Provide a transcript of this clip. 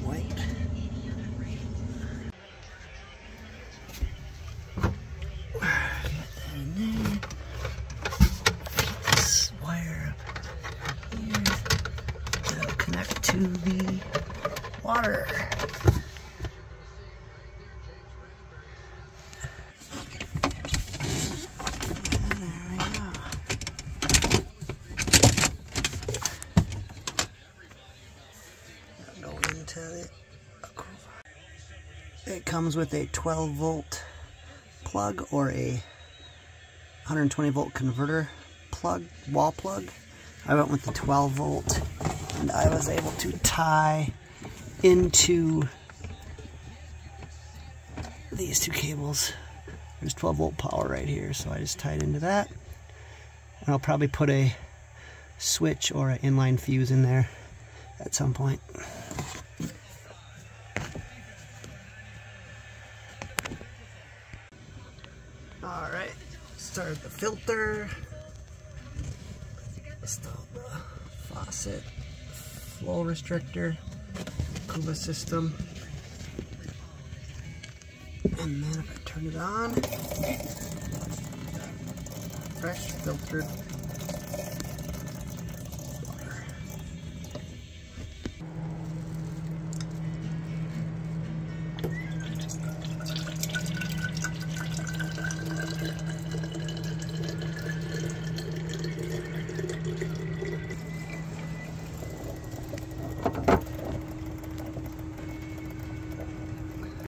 White. This wire here will connect to the water. It comes with a 12-volt plug or a 120-volt converter plug, wall plug. I went with the 12-volt, and I was able to tie into these two cables. There's 12-volt power right here, so I just tied into that. And I'll probably put a switch or an inline fuse in there at some point. Alright, start the filter, install the faucet, flow restrictor, Acuva system, and then if I turn it on, fresh filtered